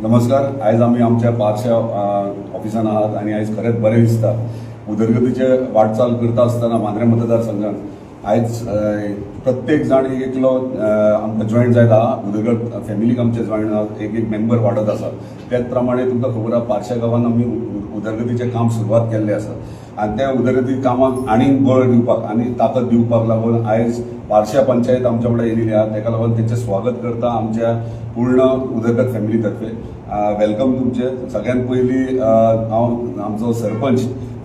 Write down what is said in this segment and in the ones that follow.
नमस्कार. आयज आमी आमच्या पारशा ऑफिसान आहात आणि आयज खरेंच बरें दिसता. उदरगतीचे वाटचाल करता आसतना मांद्रे मतदारसंघात आयज प्रत्येक जाण एकलो आमकां जॉयन जायत आहा. उदरगत फॅमिलीक आमचे जॉयन आहात, एक एक मेंबर वाडत आसा. त्याच प्रमाणे तुमकां खबर आहा पारशा गांवांत आमी उदरगतीचें काम सुरवात केल्लें आसा आनी त्या उदरगती कामाक आनीक बळ दिवपाक आनी ताकद दिवपाक लागून आयज पारशा पंचायत आमच्या वांगडा येयलेली आहा. ताका लागून तेंचें स्वागत करता आमच्या पूर्ण उदरगत फॅमिली तर्फे. वेलकम तुमचें. सगळ्यात पयलीं हांव आमचो सरपंच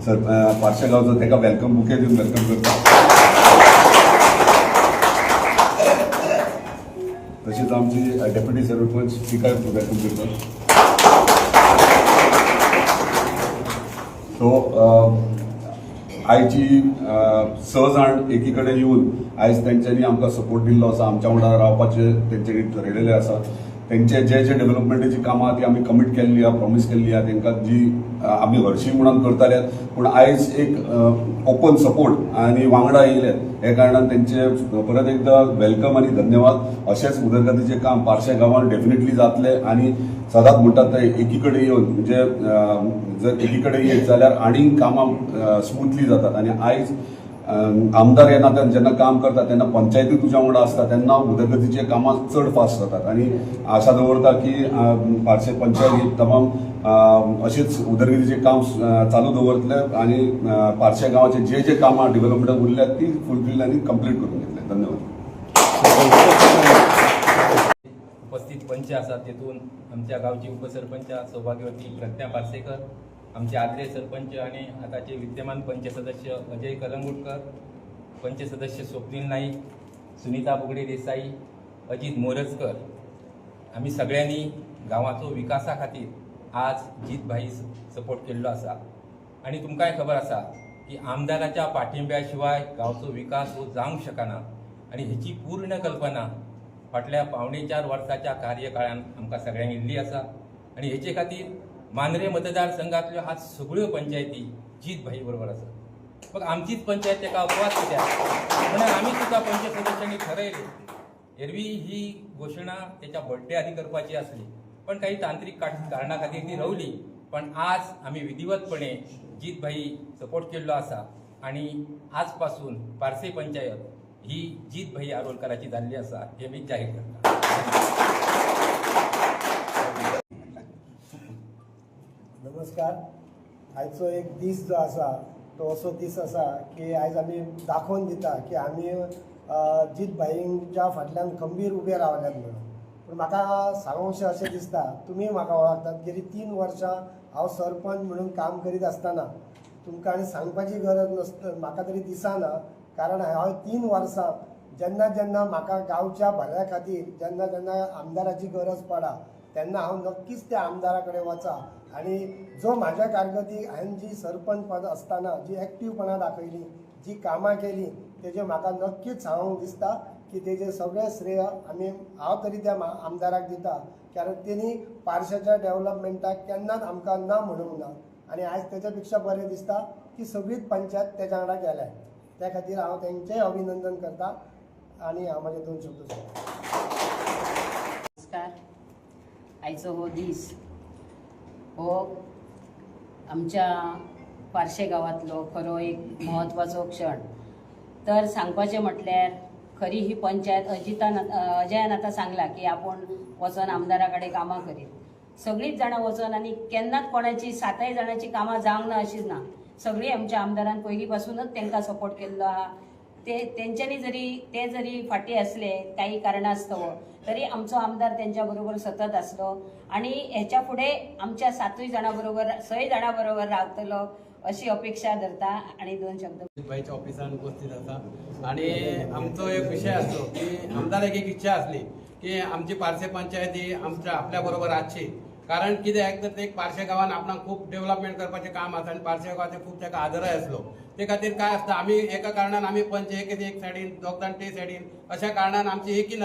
पारशा गांवचो ताका वेलकम बुके दिवन वेलकम करता. तशीच आमची डेप्युटी सरपंच तिकाय वेलकम करता. सो आयची 6 जाण एकी कडेन येवन आयज तेंच्यांनी आमकां सपोर्ट दिल्लो आसा. आमच्या वांगडा रावपाचें तेंच्यांनी ठरयलेलें आसा. तेंचे जे डेव्हलपमेंटाची कामां ती आमी कमीट केल्ली आहा, प्रॉमिस केल्ली आहा तेंकां, जी आमी हरशीं म्हणून करताले. पूण आयज एक ओपन सपोर्ट आनी वांगडा येयले हे कारणान तेंचे परत एकदां वेलकम आनी धन्यवाद. अशेंच उदरगतीचें काम पारशा गांवांत डेफिनेटली जातलें आनी सदांच म्हणटात ते एकी कडेन येवन म्हणजे जर एकी कडेन येत जाल्यार आनीक कामां स्मुथली जातात. आनी आयज आमदार येना जेन्ना काम करता तेन्ना पंचायती तुज्या वांगडा आसता तेन्ना उदरगतीचे कामां चड फास्ट जातात. आनी आशा दवरता की पारशे पंचायत तमाम अशीच उदरगतीचें काम चालू दवरतले आनी पारशे गांवाचे जे कामां डेव्हलपमेंटाक उरल्यात ती फुलफील आनी कंप्लीट करून घेतले. धन्यवाद. उपस्थित पंच आसात, तेतून आमच्या गावची उपसरपंच सौभाग्यवती प्रज्ञा पार्सेकर, आमचे आदले सरपंच आणि आताचे विद्यमान पंच सदस्य अजय कलंगुटकर, पंच सदस्य स्वप्नील नाईक, सुनीता बुगडे देसाई, अजित मोरजकर, आम्ही सगळ्यांनी गावाचो विकासा खातीर आज जीतभाई सपोर्ट केल्लो आसा. आणि तुमकांय खबर आसा की आमदाराच्या पाठिंब्या शिवाय गावचो विकास हो जावंक शकना. आणि हेची पूर्ण कल्पना फाटल्या 4.5 वर्साच्या कार्यकाळान आमकां सगळ्यांक येल्ली आसा. आणि हेचे खातीर मांद्रे मतदारसंघातल्यो आज सगळ्यो पंचायती जीतभाई बरोबर आसा. मग आमचीच पंचायत ताका अपवाद कित्याक म्हणून आमी सुद्धा पंच सदस्यांनी ठरयलें. एरवी ही घोशणा त्याच्या बर्थडे आदी करपाची आसली, पण काही तांत्रिक कारणां खातीर ती रावली. पण आज आमी विधिवतपणे जीतभाई सपोर्ट केल्लो आसा आणि आजपासून पारसे पंचायत ही जीतभाई आरोलकराची जाल्ली आसा हे मी जाहीर करता. नमस्कार. आयचो एक दीस जो आसा तो असो दीस आसा की आयज आमी दाखोवन दिता की आमी जीतभाईंच्या फाटल्यान खंबीर उबे रावल्यात म्हणून. पूण म्हाका सांगूंकशें अशें दिसता, तुमी म्हाका वळखतात, गेली 3 वर्सां हांव सरपंच म्हणून काम करीत आसतना तुमकां आनी सांगपाची गरज म्हाका तरी दिसना. कारण हांव 3 वर्सां जेन्ना जेन्ना म्हाका गांवच्या भल्या खातीर जेन्ना जेन्ना आमदाराची गरज पडा तेन्ना हांव नक्कीच त्या आमदारा कडेन वचा. आणि जो म्हाज्या कारकिर्दीक हांवें जी सरपंच पद आसतना जी एक्टिवपणां दाखयली, जी कामां केली, तेजें म्हाका नक्कीच सांगूंक दिसता की तेजें सगळें श्रेय हांव तरी त्या आमदाराक दिता. कारण तेणी पारशाच्या डेव्हलपमेंटाक केन्नाच आमकां ना म्हणूंक ना. आनी आयज तेच्या पेक्षा बरें दिसता की सगळीच पंचायत तेच्या वांगडा गेल्या. त्या खातीर हांव तेंचेंय अभिनंदन करता आनी हांव म्हाजे 2 शब्द सांगता. नमस्कार. आयचो हो दीस हो आमच्या पारशे गांवांतलो खरो एक म्हत्वाचो क्षण. तर सांगपाचें म्हटल्यार खरी ही पंचायत अजयान आतां सांगला की आपूण वचोन आमदारा कडेन कामां करीत. सगळींच जाणां वचोन आनी केन्नाच कोणाची 7 जाणांची कामां जावंक ना अशीच ना. सगळीं आमच्या आमदारान पयलीं पासूनच तांकां सपोर्ट केल्लो आहा. तेंच्यांनी जरी फाटी असले काही कारणास्तव तरी आमचो आमदार त्यांच्या बरोबर सतत असलो आणि ह्याच्या फुडें आमच्या 6 जाणां बरोबर रावतलो अशी अपेक्षा धरता. आणि 2 शब्द जीतभाईच्या ऑफिसान उपस्थित आसा. आणि आमचो एक विषय असतो की आमदाराक एक इच्छा असली की आमची पारसे पंचायत ही आपल्या बरोबर आसची. कारण कित्याक तर ते पारशे गांवांत आपणाक खूब डेव्हलपमेंट करपाचें काम आसा आनी पारशे गांवांत खूब ताका आदरय आसलो. ते खातीर काय आसता आमी एका कारणान आमी पंच एक सायडीन, 2 जाण ते सायडीन, अशा कारणान आमची एकी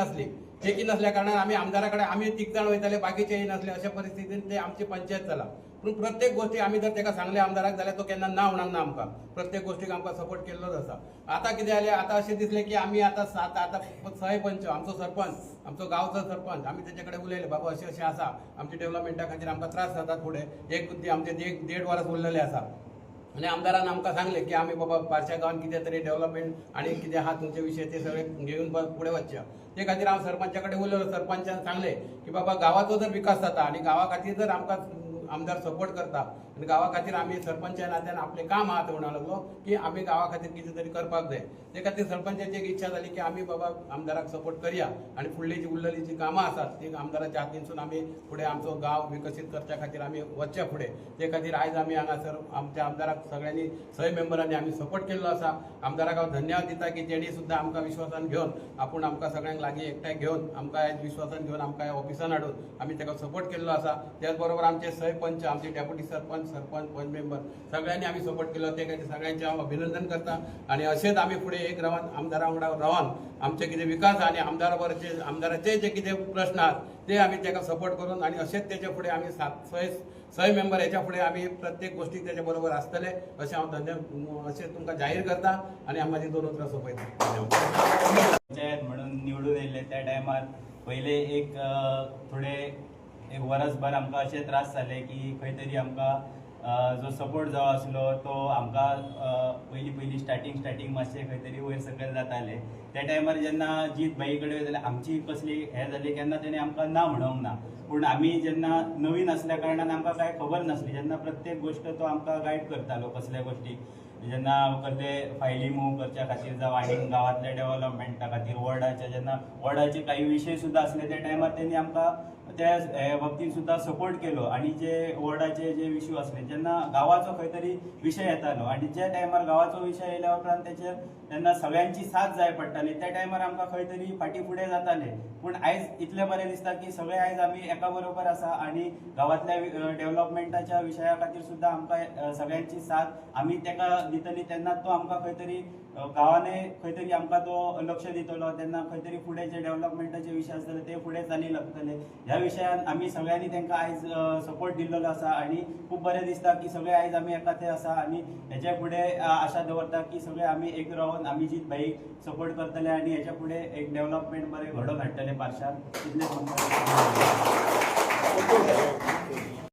नसल्या कारणान आमी आमदारा कडेन आमी 3 जाण वयताले, बाकीचे नसले. अशा परिस्थितीन ते आमची पंचायत चला. पूण प्रत्येक गोष्टी आमी जर ताका सांगले आमदाराक जाल्यार तो केन्ना ना म्हणूंक ना आमकां प्रत्येक गोष्टीक आमकां सपोर्ट केल्लोच आसा. आतां कितें जालें आतां अशें दिसलें की आमी आतां सय पंच आमचो सरपंच आमचो गांवचो सरपंच आमी तेचे कडेन उलयले बाबा अशें अशें आसा आमच्या डेव्हलपमेंटा खातीर आमकां त्रास जातात फुडें आमचे 1.5 वरां उरलेले आसा आनी आमदारान आमकां सांगले की आमी बाबा पारशा गांवांत कितें तरी डेव्हलपमेंट आनी कितें आहा तुमचे विशय ते सगळे घेवन फुडें वचचे. ते खातीर हांव सरपंचा कडेन उलयलो. सरपंचान सांगले की बाबा गांवाचो जर विकास जाता आनी गांवा खातीर जर आमकां आमदार सपोर्ट करता आनी गांवा खातीर आमी सरपंचा नात्यान आपलें काम आहा तें म्हणूंक लागलो की आमी गांवा खातीर कितें तरी करपाक जाय. ते खातीर सरपंचाची एक इच्छा जाली की आमी बाबा आमदाराक सपोर्ट करया आनी फुडलीं जी उरलेलीं जी कामां आसात ती आमदाराच्या हातीनसून आमी फुडें आमचो गांव विकसीत करच्या खातीर आमी वचचे फुडें. ते खातीर आयज आमी हांगासर आमच्या आमदाराक सगळ्यांनी सय मेंबरांनी आमी सपोर्ट केल्लो आसा. आमदाराक हांव धन्यवाद दिता की तेणी सुद्दां आमकां विश्वासान घेवन आपूण आमकां सगळ्यांक लागीं एकठांय घेवन आमकां आयज विश्वासान घेवन आमकां ऑफिसान हाडून आमी ताका सपोर्ट केल्लो आसा. त्याच बरोबर आमचे सय पंच आमचे डेप्युटी सरपंच पंच मेंबर सगळ्यांनी आमी सपोर्ट केलो. ते खातीर सगळ्यांचे हांव अभिनंदन करता आनी अशेंच आमी फुडें एक रावन आमदारा वांगडा रावन आमचे कितें विकास आनी आमदाराचे जे कितें प्रश्न आहात ते आमी ताका सपोर्ट करून आनी अशेंच तेचे फुडें आमी सय मेंबर हेच्या फुडें आमी प्रत्येक गोष्टीक तेच्या बरोबर आसतले अशें हांव अशें तुमकां जाहीर करता आनी हांव म्हाजी 2 उतरां सोंपयता. पंचायत म्हणून निवडून येयले त्या टायमार पयले एक वरसभर आमकां अशे त्रास जाले की खंय तरी आमकां जो सपोर्ट जावो आसलो तो आमकां पयलीं स्टार्टींग मातशें खंय तरी वयर सकयल जातालें. त्या टायमार जेन्ना जीत बाई कडेन जाल्यार आमची कसली हें जाली केन्ना तेणें आमकां ना म्हणूंक ना. पूण आमी जेन्ना नवीन आसल्या कारणान आमकां कांय खबर नासली. जेन्ना प्रत्येक गोश्ट तो आमकां गायड करतालो कसल्या गोश्टी जेन्ना कसले फायली मूव करच्या खातीर जावं आनी गांवांतल्या डेव्हलपमेंटा खातीर वॉर्डाचे काही विशय सुद्दां आसले त्या टायमार तेणी आमकां त्या बाबतींत सुद्दां सपोर्ट केलो. आनी जे वॉर्डाचे जे इश्यू आसले जेन्ना गांवाचो खंय तरी विशय येतालो आनी ज्या टायमार गांवाचो विशय येयल्या उपरांत तेचेर जेन्ना सगळ्यांची साथ जाय पडटाली त्या टायमार आमकां खंय तरी फाटीं फुडें जाताले. पूण आयज इतलें बरें दिसता की सगळे आयज आमी एका बरोबर आसा आनी गांवांतल्या डेव्हलपमेंटाच्या विशया खातीर सुद्दां आमकां सगळ्यांची साथ आमी ताका दितली तेन्ना तो आमकां खंय तरी गांवांनी खंय तरी आमकां तो लक्ष दितलो. तेन्ना खंय तरी फुडें जे डेव्हलपमेंटाचे विशय आसतले ते फुडें चाली लागतले. ह्या विशयान आमी सगळ्यांनी तांकां आयज सपोर्ट दिल्लो आसा आनी खूब बरें दिसता की सगळे आयज आमी एका थंय आसा आनी हेच्या फुडें आशा दवरता की सगळे आमी एक रावन आमी जीत बाईक सपोर्ट करतले आनी हेच्या फुडें एक डेव्हलपमेंट बरें घडोवन हाडटले पार्शान. इतलेंच म्हणटा.